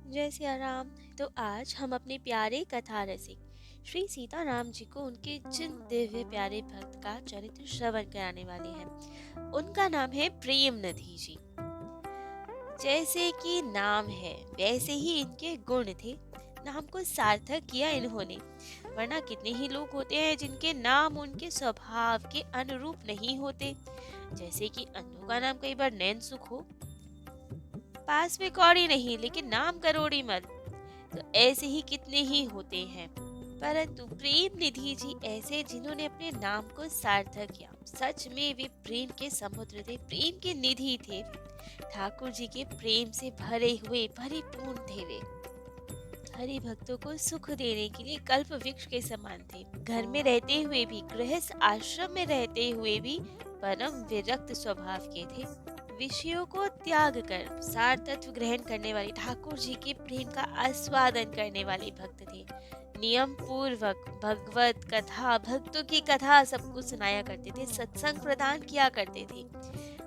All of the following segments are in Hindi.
जय सिया राम। तो आज हम अपने प्यारे कथा रसिक श्री सीताराम जी को उनके जिन दिव्य प्यारे भक्त का चरित्र श्रवण कराने वाले हैं। उनका नाम है प्रेम नदी जी। जैसे कि नाम है वैसे ही इनके गुण थे। नाम को सार्थक किया इन्होंने, वरना कितने ही लोग होते हैं जिनके नाम उनके स्वभाव के अनुरूप नहीं होते। जैसे कि अन्नू का नाम कई बार नैन सुख हो, पास में कौड़ी नहीं लेकिन नाम करोड़ी मल। तो ऐसे ही कितने ही होते हैं, परंतु प्रेम निधि जी ऐसे जिन्होंने अपने नाम को सार्थक किया। सच में वे प्रेम के समुद्र थे, प्रेम के निधि थे। ठाकुर जी के प्रेम से भरे हुए परिपूर्ण थे वे। हरि भक्तों को सुख देने के लिए कल्प वृक्ष के समान थे। घर में रहते हुए भी, गृहस्थ आश्रम में रहते हुए भी परम विरक्त स्वभाव के थे। विषयों को त्याग कर सार तत्व ग्रहण करने वाले ठाकुर जी के प्रेम का आस्वादन करने वाले भक्त थे। नियम पूर्वक भगवत कथा, भक्तों की कथा सबको सुनाया करते थे, सत्संग प्रदान किया करते थे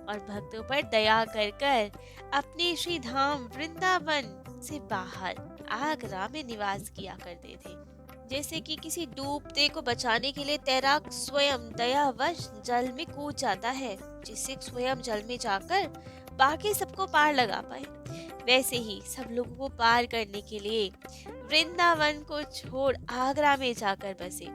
और भक्तों पर दया कर कर अपने श्री धाम वृंदावन से बाहर आगरा में निवास किया करते थे। जैसे कि किसी डूबते को बचाने के लिए तैराक स्वयं दयावश जल में कूद जाता है, जिससे स्वयं जल में जाकर बाकी सबको पार लगा पाए, वैसे ही सब लोगों को पार करने के लिए वृंदावन को छोड़ आगरा में जाकर बसे।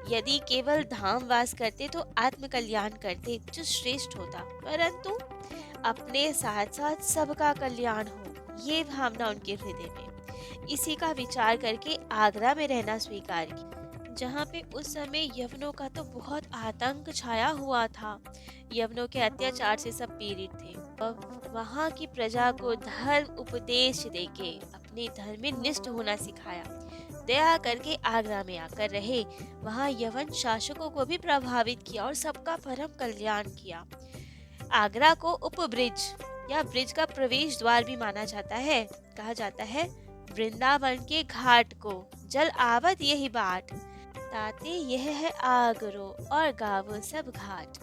यदि केवल धाम वास करते तो आत्म कल्याण करते, जो श्रेष्ठ होता, परंतु अपने साथ साथ सबका कल्याण हो, ये भावना उनके हृदय में। इसी का विचार करके आगरा में रहना स्वीकार किया, जहाँ पे उस समय यवनों का तो बहुत आतंक छाया हुआ था। यवनों के अत्याचार से सब पीड़ित थे। अब वहाँ की प्रजा को धर्म उपदेश देके अपने धर्म में निष्ठ होना सिखाया। दया करके आगरा में आकर रहे, वहाँ यवन शासकों को भी प्रभावित किया और सबका परम कल्याण किया। आगरा को उपब्रिज या ब्रिज का प्रवेश द्वार भी माना जाता है। कहा जाता है वृंदावन के घाट को जल आवत यही बाट, ताते यह है आगरो और गावो सब घाट।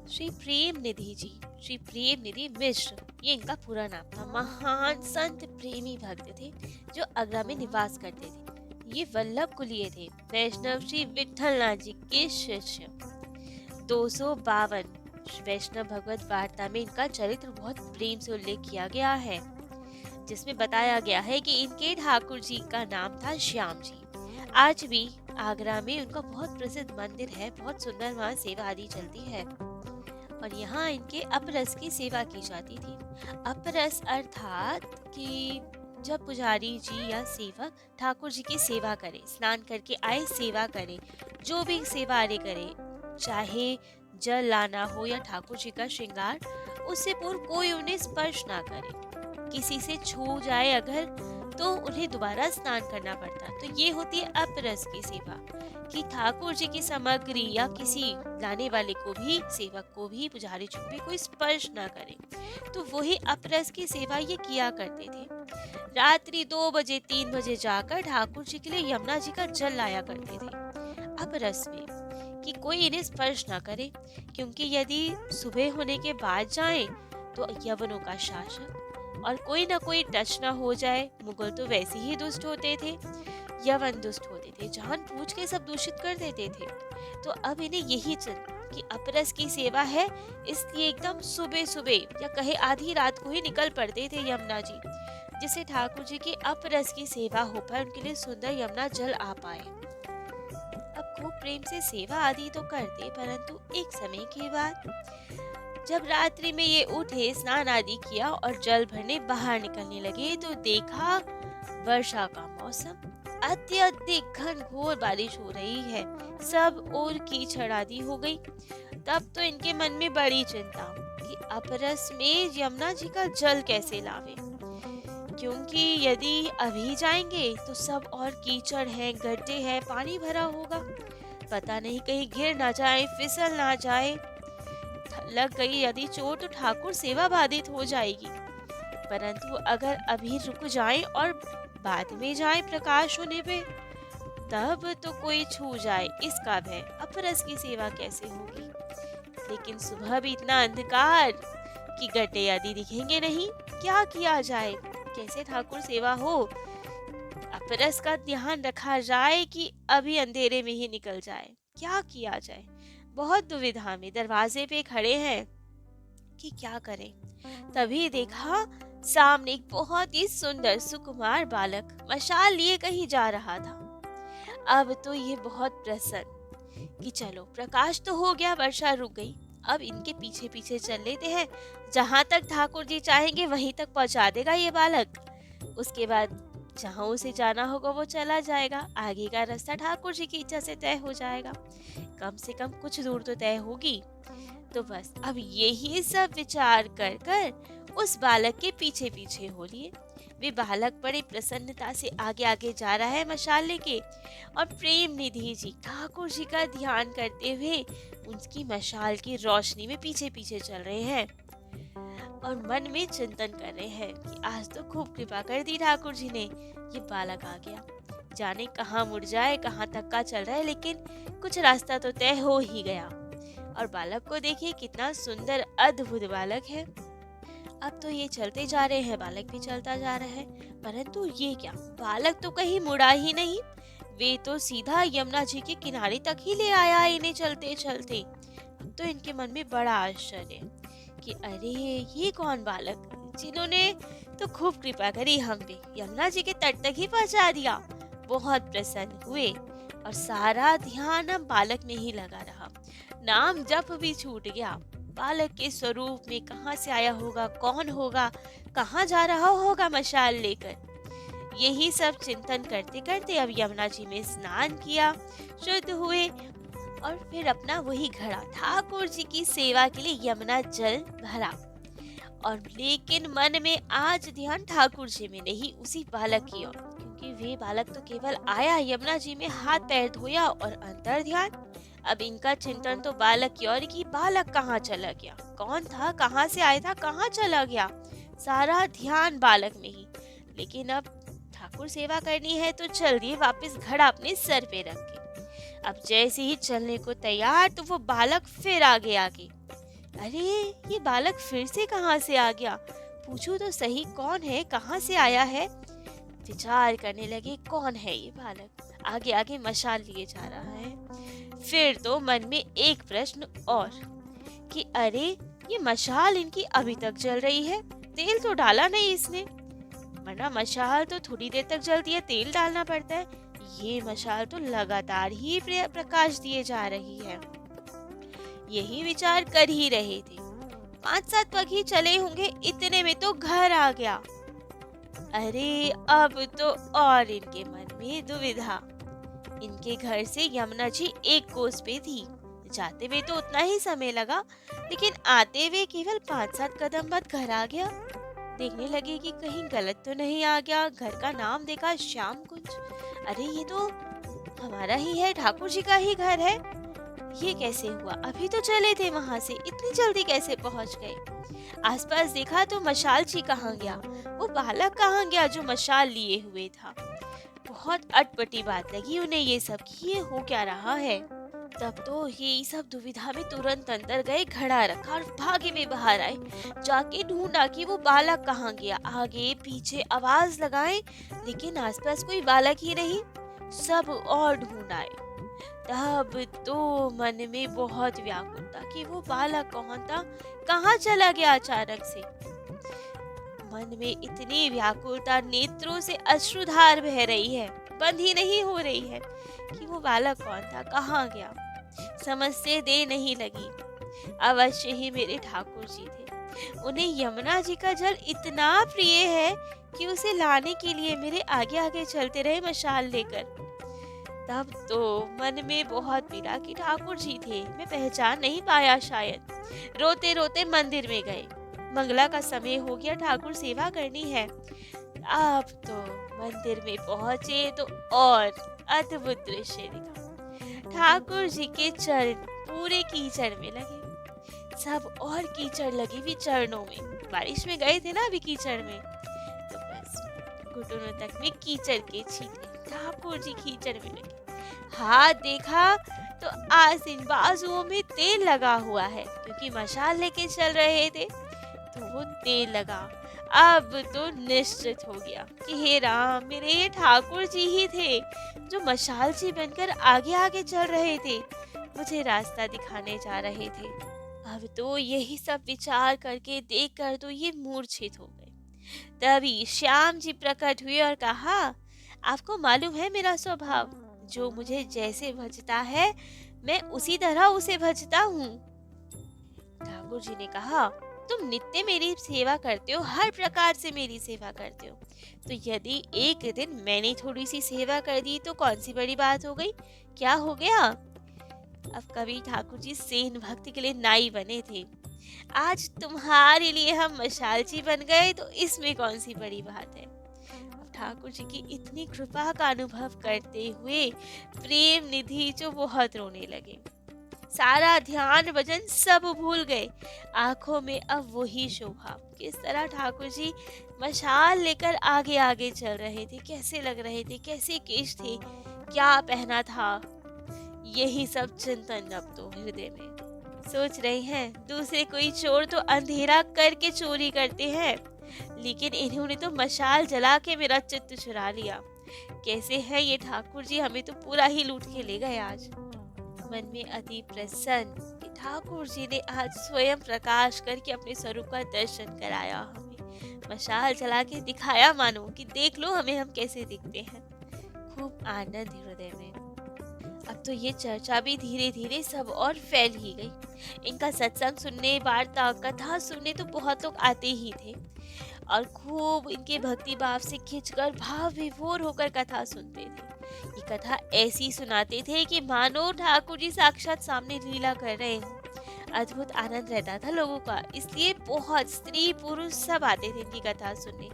श्री प्रेम निधि जी, श्री प्रेम निधि मिश्र, ये इनका पूरा नाम था। महान संत प्रेमी भक्त थे जो आगरा में निवास करते थे। ये वल्लभ कुलीय थे, वैष्णव श्री विठलनाथ जी के शिष्य। 252 वैष्णव भगवत वार्ता में इनका चरित्र बहुत प्रेम से उल्लेख किया गया है, जिसमें बताया गया है कि इनके ठाकुर जी का नाम था श्याम जी। आज भी आगरा में उनका बहुत प्रसिद्ध मंदिर है, बहुत सुंदर वहाँ सेवा आदि चलती है और यहाँ इनके अपरस की सेवा की जाती थी। अपरस अर्थात कि जब पुजारी जी या सेवक ठाकुर जी की सेवा करे, स्नान करके आए सेवा करे, जो भी सेवा आदि करे, चाहे जल लाना हो या ठाकुर जी का श्रृंगार, उससे पूर्व कोई उन्हें स्पर्श ना करे। किसी से छू जाए अगर तो उन्हें दोबारा स्नान करना पड़ता। तो ये होती है अपरस की सेवा, कि ठाकुर जी की सामग्री या किसी लाने वाले को भी, सेवक को भी, पुजारी जी को भी कोई स्पर्श ना करे। तो वही अपरस की सेवा ये किया करते थे। रात्रि 2 बजे 3 बजे जाकर ठाकुर जी के लिए यमुना जी का जल लाया करते थे अपरस में, कि कोई इन्हें स्पर्श ना करे, क्योंकि यदि सुबह होने के बाद जाएं तो यवनों का शासन और कोई ना कोई टच ना हो जाए। मुगल तो वैसे ही दुष्ट होते थे, यवन दुष्ट होते थे, जान पूछ के सब दूषित कर देते थे। तो अब इन्हें यही चिंता कि अपरस की सेवा है, इसलिए एकदम सुबह सुबह या कहे आधी रात को ही निकल पड़ते थे यमुना जी, जिससे ठाकुर जी की अपरस की सेवा हो पाए, उनके लिए सुंदर यमुना जल आ पाए। अब खूब प्रेम से सेवा आदि तो करते, परंतु एक समय के बाद जब रात्रि में ये उठे, स्नान आदि किया और जल भरने बाहर निकलने लगे, तो देखा वर्षा का मौसम, अत्यधिक घनघोर बारिश हो रही है, सब और कीचड़ आदि हो गई। तब तो इनके मन में बड़ी चिंता कि अपरस में यमुना जी का जल कैसे लावे, क्योंकि यदि अभी जाएंगे तो सब और कीचड़ है, गड्ढे है, पानी भरा होगा, पता नहीं कहीं गिर ना जाए, फिसल ना जाए, लग गई यदि चोट तो ठाकुर सेवा बाधित हो जाएगी। परंतु अगर अभी रुक जाएं और बाद में जाएं प्रकाश होने पे, तब तो कोई छू जाए इसका भय, अपरस की सेवा कैसे होगी। लेकिन सुबह भी इतना अंधकार कि गड्ढे आदि दिखेंगे नहीं, क्या किया जाए। कैसे ठाकुर सेवा हो, अपरस का ध्यान रखा जाए कि अभी अंधेरे में ही निकल जाए, क्या किया जाए। बहुत दुविधा में दरवाजे पे खड़े हैं कि क्या करें। तभी देखा सामने एक बहुत ही सुंदर सुकुमार बालक मशाल लिए कहीं जा रहा था। अब तो ये बहुत प्रसन्न कि चलो प्रकाश तो हो गया, वर्षा रुक गई, अब इनके पीछे पीछे चल लेते हैं, जहां तक ठाकुर जी चाहेंगे वहीं तक पहुंचा देगा ये बालक। उसके बाद जहां उसे जाना होगा वो चला जाएगा, आगे का रास्ता ठाकुर जी की इच्छा से तय हो जाएगा, कम से कम कुछ दूर तो तय होगी। तो बस अब यही सब विचार कर कर उस बालक के पीछे पीछे हो लिए। वे बालक बड़ी प्रसन्नता से आगे आगे जा रहा है मशाल लेके, और प्रेम निधि जी ठाकुर जी का ध्यान करते हुए उनकी मशाल की रोशनी में पीछे पीछे चल रहे हैं और मन में चिंतन कर रहे हैं कि आज तो खूब कृपा कर दी ठाकुर जी ने, ये बालक आ गया, जाने कहाँ मुड़ जाए, कहाँ तक का चल रहा है, लेकिन कुछ रास्ता तो तय हो ही गया। और बालक को देखिए कितना सुंदर अद्भुत बालक है। अब तो ये चलते जा रहे हैं, बालक भी चलता जा रहा है, परंतु ये क्या, बालक तो कहीं मुड़ा ही नहीं, वे तो सीधा यमुना जी के किनारे तक ही ले आया इन्हें चलते चलते। अब तो इनके मन में बड़ा आश्चर्य कि अरे ये कौन बालक, जिन्होंने तो खूब कृपा करी हम पे, यमुना जी के तट तक ही पहुंचा दिया। बहुत प्रसन्न हुए और सारा ध्यान अब बालक में ही लगा रहा। नाम जप भी छूट गया, बालक के स्वरूप में कहाँ से आया होगा, कौन होगा, कहाँ जा रहा होगा मशाल लेकर। यही सब चिंतन करते करते अब यमुना जी में स्नान किया, शुद्ध हुए और फिर अपना वही घड़ा ठाकुर जी की सेवा के लिए यमुना जल भरा। और लेकिन मन में आज ध्यान ठाकुर जी में नहीं, उसी बालक की ओर, क्योंकि वे बालक तो केवल आया, यमुना जी में हाथ पैर धोया और अंतर ध्यान। अब इनका चिंतन तो बालक की ओर कि बालक कहाँ चला गया, कौन था, कहाँ से आया था, कहाँ चला गया, सारा ध्यान बालक में ही। लेकिन अब ठाकुर सेवा करनी है तो चल दिए वापस घड़ा अपने सर पे रख के। अब जैसे ही चलने को तैयार तो वो बालक फिर आगे आगे। अरे ये बालक फिर से कहाँ से आ गया, पूछूं तो सही कौन है, कहाँ से आया है। विचार करने लगे कौन है ये बालक, आगे आगे मशाल लिए जा रहा है। फिर तो मन में एक प्रश्न और कि अरे ये मशाल इनकी अभी तक जल रही है, तेल तो डाला नहीं इसने, वरना मशाल तो थोड़ी देर तक जलती है, तेल डालना पड़ता है। ये मशाल तो लगातार ही प्रकाश दिए जा रही है। यही विचार कर ही रहे थे, 5-7 पग ही चले होंगे, इतने में तो घर आ गया। अरे अब तो और इनके मन में दुविधा। इनके घर से यमुना जी 1 कोस पे थी, जाते हुए तो उतना ही समय लगा, लेकिन आते हुए केवल 5-7 कदम बाद घर आ गया। देखने लगे कि कहीं गलत तो नहीं आ गया। घर का नाम देखा, श्याम कुंज। अरे ये तो हमारा ही है, ठाकुर जी का ही घर है। ये कैसे हुआ, अभी तो चले थे वहां से, इतनी जल्दी कैसे पहुंच गए। आसपास देखा तो मशाल जी कहाँ गया, वो बालक कहाँ गया जो मशाल लिए हुए था। बहुत अटपटी बात लगी उन्हें ये सब कि ये हो क्या रहा है। तब तो ये सब दुविधा में तुरंत अंदर गए, घड़ा रखा और भागे में बाहर आए, जाके ढूंढा कि वो बालक कहाँ गया। आगे पीछे आवाज लगाए, लेकिन आसपास कोई बालक ही नहीं, सब और ढूंढाए। तब तो मन में बहुत व्याकुलता कि वो बालक कौन था, कहाँ चला गया अचानक से। मन में इतनी व्याकुलता, नेत्रों से अश्रुधार बह रही है, बंद ही नहीं हो रही है कि वो बालक कौन था, कहाँ गया। समझ से दे नहीं लगी। अवश्य ही मेरे ठाकुर जी थे, उन्हें यमुना जी का जल इतना प्रिय है कि उसे लाने के लिए मेरे आगे आगे चलते रहे मशाल लेकर। तब तो मन में बहुत पीड़ा कि ठाकुर जी थे, मैं पहचान नहीं पाया शायद। रोते रोते मंदिर में गए, मंगला का समय हो गया, ठाकुर सेवा करनी है। अब तो मंदिर में पहुंचे तो और अद्भुत दृश्य दिखा। ठाकुर जी के चरण पूरे कीचड़ में लगे, सब और कीचड़ लगी भी चरणों में। बारिश में गए थे ना अभी कीचड़ में, तो बस घुटनों तक में कीचड़ के छींटे। ठाकुर जी कीचड़ में लगे, हाथ देखा तो आसिन बाजुओं में तेल लगा हुआ है, क्योंकि मशाल लेके चल रहे थे तो वो तेल लगा। अब तो निश्चित हो गया कि हे राम, मेरे ये ठाकुर जी ही थे जो मशाल जी बनकर आगे आगे चल रहे थे, मुझे रास्ता दिखाने जा रहे थे। अब तो यही सब विचार करके देख कर तो ये मूर्छित हो गए। तभी श्याम जी प्रकट हुए और कहा, आपको मालूम है मेरा स्वभाव, जो मुझे जैसे भजता है मैं उसी तरह उसे भजता हूँ। ठाकुर जी ने कहा, तुम नित्य मेरी सेवा करते हो, हर प्रकार से मेरी सेवा करते हो, तो यदि एक दिन मैंने थोड़ी सी सेवा कर दी तो कौन सी बड़ी बात हो गई, क्या हो गया। अब कभी ठाकुर जी सेन भक्ति के लिए नाई बने थे, आज तुम्हारे लिए हम मशालची बन गए, तो इसमें कौन सी बड़ी बात है। अब ठाकुर जी की इतनी कृपा का अनुभव करते हुए प्रेम निधि जो बहुत रोने लगे, सारा ध्यान भजन सब भूल गए, आंखों में अब वही शोभा। किस तरह ठाकुर जी मशाल लेकर आगे आगे चल रहे थे, कैसे लग रहे थे, कैसे केश थे, क्या पहना था, यही सब चिंतन अब तो हृदय में। सोच रहे हैं दूसरे कोई चोर तो अंधेरा करके चोरी करते हैं, लेकिन इन्होंने तो मशाल जला के मेरा चित्त चुरा लिया। कैसे है ये ठाकुर जी, हमें तो पूरा ही लूट के ले गए आज। मन में अति प्रसन्न कि ठाकुर जी ने आज स्वयं प्रकाश करके अपने स्वरूप का दर्शन कराया, हमें मशाल जला के दिखाया, मानो कि देख लो हमें हम कैसे दिखते हैं। खूब आनंद हृदय में। अब तो ये चर्चा भी धीरे धीरे सब और फैल ही गई। इनका सत्संग सुनने, वार्ता कथा सुनने तो बहुत लोग आते ही थे और खूब इनके भक्ति भाव से खिंचकर भाव विभोर होकर कथा सुनते थे। ये कथा ऐसी सुनाते थे कि मानो ठाकुर जी साक्षात सामने लीला कर रहे हो। अद्भुत आनंद रहता था लोगों का, इसलिए बहुत स्त्री पुरुष सब आते थे इनकी कथा सुनने।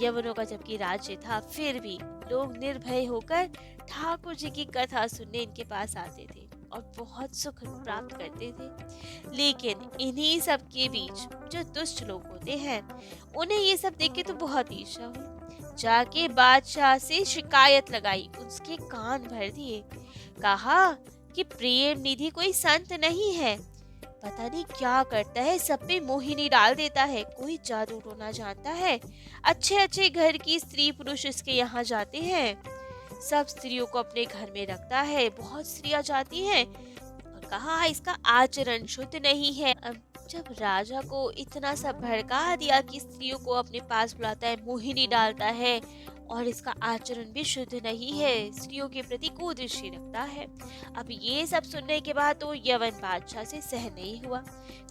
यवनों का जबकि राज्य था, फिर भी लोग निर्भय होकर ठाकुर जी की कथा सुनने इनके पास आते थे और बहुत सुख प्राप्त करते थे। लेकिन इन्हीं सब के बीच जो दुष्ट लोग होते हैं, उन्हें ये सब देख के तो बहुत ईर्ष्या हुई। जाके बादशाह से शिकायत लगाई, उसके कान भर दिए, कहा कि प्रेम निधि कोई संत नहीं है, पता नहीं क्या करता है, सब पे मोहिनी डाल देता है, कोई जादू टोना जानता है, अच्छे अच्छे घर की स्त्री पुरुष इसके यहाँ जाते हैं, सब स्त्रियों को अपने घर में रखता है, बहुत स्त्रियां जाती हैं, और कहा इसका आचरण शुद्ध नहीं है। अब जब राजा को इतना सब भड़का दिया कि स्त्रियों को अपने पास बुलाता है, मोहिनी डालता है और इसका आचरण भी शुद्ध नहीं है, स्त्रियों के प्रति कुदृष्टि रखता है। अब ये सब सुनने के बाद तो यवन बादशाह से सह नहीं हुआ,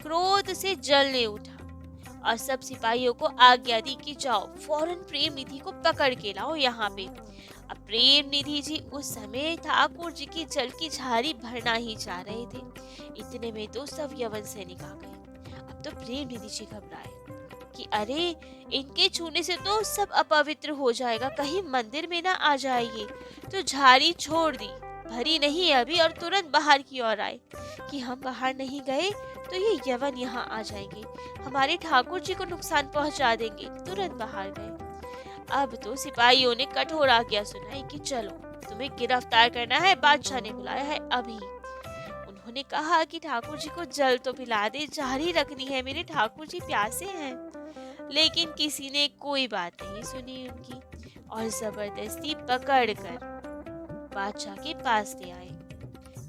क्रोध से जलने उठा और सब सिपाहियों को आज्ञा दी कि जाओ फौरन प्रेम निधि को पकड़ के लाओ यहाँ पे। अब प्रेम निधि जी उस समय ठाकुर जी की जल की झाड़ी भरना ही चाह रहे थे, इतने में तो सब यवन सैनिक आ गए। अब तो प्रेम निधि जी घबराए कि अरे इनके छूने से तो सब अपवित्र हो जाएगा, कहीं मंदिर में ना आ जाएगी। तो झाड़ी छोड़ दी, भरी नहीं अभी, और तुरंत बाहर की ओर आए कि हम बाहर नहीं गए तो ये यवन यहाँ आ जाएंगे, हमारे ठाकुर जी को नुकसान पहुंचा देंगे। तुरंत बाहर गए। अब तो सिपाहियों ने कठोर आज्ञा सुनाई कि चलो तुम्हें गिरफ्तार करना है, बादशाह ने बुलाया है अभी। उन्होंने कहा कि ठाकुर जी को जल तो पिला दे, झाड़ी रखनी है, मेरे ठाकुर जी प्यासे हैं। लेकिन किसी ने कोई बात नहीं सुनी उनकी और जबरदस्ती पकड़कर बादशाह के पास ले आए।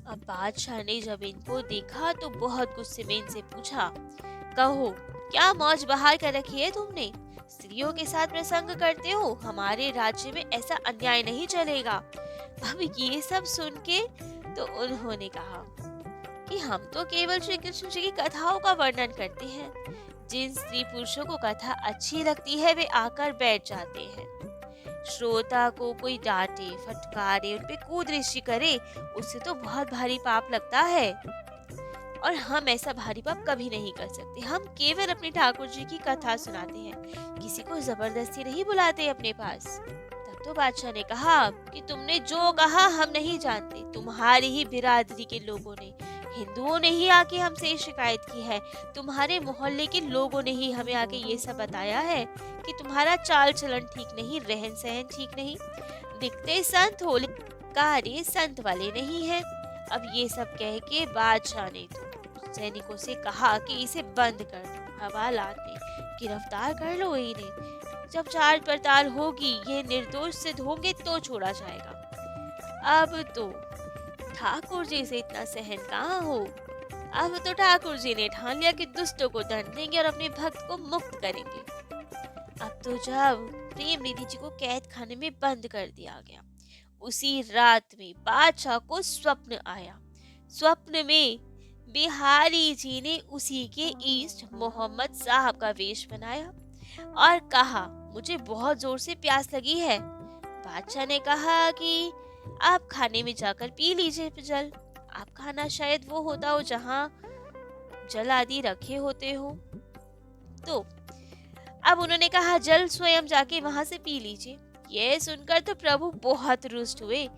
अब बादशाह ने जब इनको देखा तो बहुत गुस्से में इनसे पूछा, कहो क्या मौज बहार कर रखी है तुमने, स्त्रियों के साथ प्रसंग करते हो, हमारे राज्य में ऐसा अन्याय नहीं चलेगा। अब ये सब सुन के तो उन्होंने कहा कि हम तो केवल श्री कृष्ण जी की कथाओं का वर्णन करते हैं, जिन स्त्री पुरुषों को कथा अच्छी लगती है वे आकर बैठ जाते हैं। श्रोता को कोई डांटे, फटकारे, उन पे कुदृष्टि करे, उससे तो बहुत भारी पाप लगता है और हम ऐसा भारी पाप कभी नहीं कर सकते। हम केवल अपने ठाकुर जी की कथा सुनाते हैं, किसी को जबरदस्ती नहीं बुलाते अपने पास। तब तो बादशाह ने कहा कि तुमने जो कहा हम नहीं जानते, तुम्हारी ही बिरादरी के लोगों ने, हिंदुओं ने ही आके हमसे शिकायत की है, तुम्हारे मोहल्ले के लोगों ने ही हमें आके ये सब बताया है कि तुम्हारा चाल चलन ठीक नहीं, रहन सहन ठीक नहीं, दिखते संत हो लेकिन कार्य संत वाले नहीं है। अब ये सब कह के बादशाह ने तो सैनिकों से कहा कि इसे बंद कर दो, हवालात में गिरफ्तार कर लो इन्हें। जब चार पड़ताल होगी, ये निर्दोष सिद्ध होंगे तो छोड़ा जाएगा। अब तो ठाकुर जी से इतना सहन कहाँ हो। अब तो ठाकुर जी ने ठान लिया कि दुष्टों को दंड देंगे और अपने भक्त को मुक्त करेंगे। अब तो जब प्रेम निधि जी को कैद खाने में बंद कर दिया गया, उसी रात में बादशाह को स्वप्न आया। स्वप्न में बिहारी जी ने उसी के इष्ट मोहम्मद साहब का वेश बनाया और कहा, मुझे बहुत जोर से प्यास लगी है। बादशाह ने कहा कि आप खाने में जाकर पी लीजिए जल। आप खाना शायद वो होता हो जहाँ जल आदि रखे होते हो। तो अब उन्होंने कहा, जल स्वयं जाके वहां से पी लीजिए। यह सुनकर तो प्रभु बहुत रुष्ट हुए।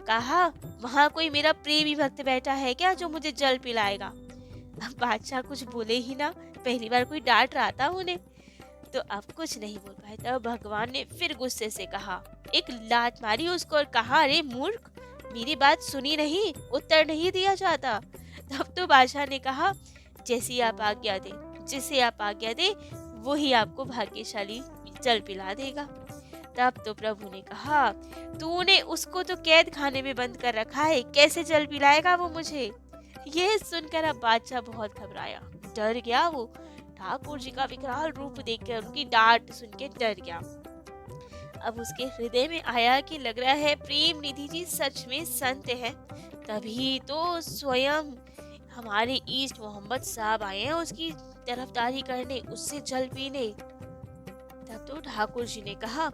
कहा, वहां कोई मेरा प्रेमी भक्त बैठा है क्या जो मुझे जल पिलाएगा। अब बादशाह कुछ बोले ही ना, पहली बार कोई डांट रहा था उन्हें, तो अब कुछ नहीं बोल पाए। तब भगवान ने फिर गुस्से से कहा, एक लात मारी उसको और कहा, अरे मूर्ख, मेरी बात सुनी नहीं, उत्तर नहीं दिया जाता। तब तो बादशाह ने कहा, जैसी आप आज्ञा दे, जिसे आप आज्ञा दे वही आपको भाग्यशाली जल पिला देगा। तब तो प्रभु ने कहा, तूने उसको तो कैद खाने में बंद कर रखा है, कैसे जल पिलाएगा वो मुझे। यह सुनकर अब बादशाह बहुत घबराया, डर गया। वो ठाकुर जी का विकराल रूप देखकर, उनकी डांट सुन के डर गया। अब उसके हृदय में आया कि लग रहा है प्रेम निधि जी सच में संत हैं। तभी तो स्वयं हमारे ईस्ट मोहम्मद साहब आए हैं उसकी तरफदारी करने, उससे जल पीने। तब तो ठाकुर जी ने कहा,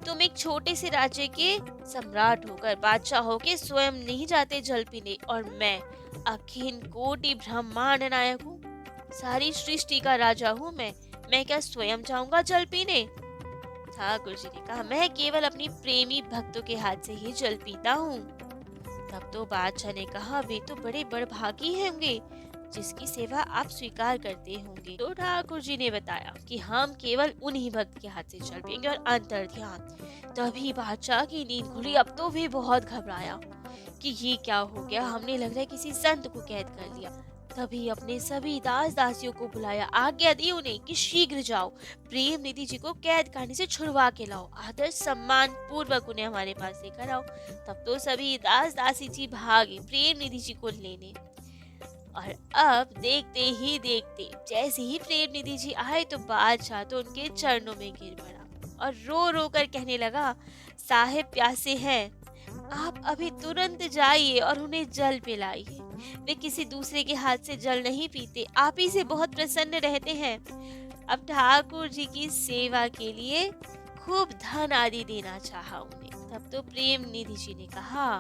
तुम एक छोटे से राज्य के सम्राट होकर, बादशाह होकर स्वयं नहीं जाते जल पीने, और मैं अखिल कोटि ब्रह्मांड नायक हूँ, सारी सृष्टि का राजा हूँ मैं क्या स्वयं जाऊंगा जल पीने। ठाकुर जी ने कहा, मैं केवल अपनी प्रेमी भक्तों के हाथ से ही जल पीता हूँ। तब तो बादशाह ने कहा, वे तो बड़े बड़भागी होंगे जिसकी सेवा आप स्वीकार करते होंगे। तो ठाकुर जी ने बताया कि हम केवल उन्हीं भक्त के हाथ से जल पिएंगे और अंतर ध्यान। तभी बादशाह की नींद खुली। अब तो वे बहुत घबराया कि ये क्या हो गया, हमने लग रहा है किसी संत को कैद कर लिया। तभी अपने सभी दास दासियों को बुलाया, आज्ञा दी उन्हें कि शीघ्र जाओ, प्रेम निधि जी को कैद खाने से छुड़वा के लाओ, आदर सम्मान पूर्वक उन्हें हमारे पास लेकर आओ। तब तो सभी दास दासी जी भागे प्रेम निधि जी को लेने। और अब देखते ही देखते जैसे ही प्रेम निधि जी आए तो बादशाह तो उनके चरणों में गिर पड़ा और रो रो कर कहने लगा, साहेब प्यासे हैं, आप अभी तुरंत जाइए और उन्हें जल पिलाइए। वे किसी दूसरे के हाथ से जल नहीं पीते, आप ही से बहुत प्रसन्न रहते हैं। अब ठाकुर जी की सेवा के लिए खूब धन आदि देना चाहा उन्हें। तब तो प्रेम निधि जी ने कहा,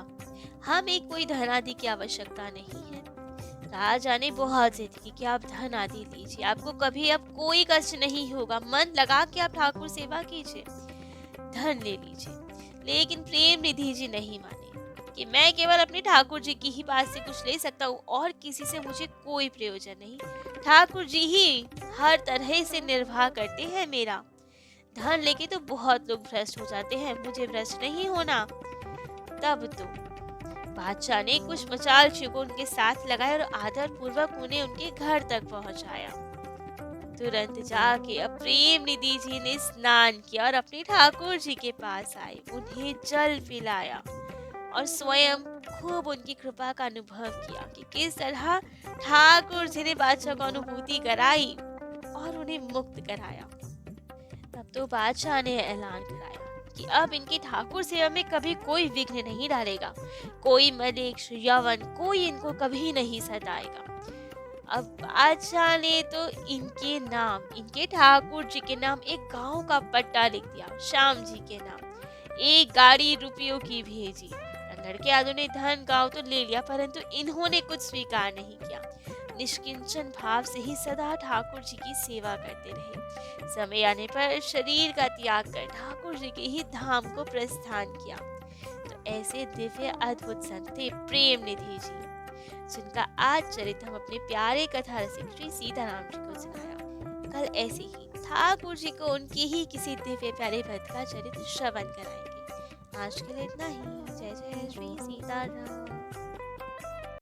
हमें कोई धन आदि की आवश्यकता नहीं है। राजा ने बहुत जिद की कि आप धन आदि लीजिए, आपको कभी अब कोई कष्ट नहीं होगा, मन लगा के आप ठाकुर सेवा कीजिए, धन ले लीजिए। लेकिन प्रेम निधि जी नहीं माने कि मैं केवल अपने ठाकुर जी की ही पास से कुछ ले सकता हूँ और किसी से मुझे कोई प्रयोजन नहीं। ठाकुर जी ही हर तरह से निर्वाह करते हैं मेरा। धन लेके तो बहुत लोग भ्रष्ट हो जाते हैं, मुझे भ्रष्ट नहीं होना। तब तो बादशाह ने कुछ मचाल को उनके साथ लगाए और आदर पूर्वक उन्हें उनके घर तक पहुंचाया। तुरंत जाके अब प्रेम निधि जी ने स्नान किया और अपने ठाकुर जी के पास आए, उन्हें जल पिलाया और स्वयं खूब उनकी कृपा का अनुभव किया कि किस तरह ठाकुर जी ने बादशाह को अनुभूति कराई और उन्हें मुक्त कराया। तब तो बादशाह ने ऐलान कराया कि अब इनकी ठाकुर सेवा में कभी कोई विघ्न नहीं डालेगा, कोई मलेच्छ यवन कोई इनको कभी नहीं सताएगा। अब बादशाह ने तो इनके नाम, इनके ठाकुर जी के नाम एक गांव का पट्टा लिख दिया, श्याम जी के नाम। एक गाड़ी रुपयों की भेजी। लड़के आदों ने धन गांव तो ले लिया, परंतु इन्होंने कुछ स्वीकार नहीं किया। निष्किंचन भाव से ही सदा ठाकुर जी की सेवा करते रहे। समय आने पर शरीर का त्याग कर ठाकुर जी के ही धाम को प्रस्थान किया। तो ऐसे दिव्य अद्भुत संत थे प्रेम निधि जी, जिनका आज चरित्र हम अपने प्यारे कथा रसिक श्री सीताराम जी को सुनाया। कल ऐसे ही ठाकुर जी को उनके ही किसी दिव्य प्यारे भक्त का चरित्र श्रवण कराएंगे। आज के लिए इतना ही। जय जय श्री सीताराम।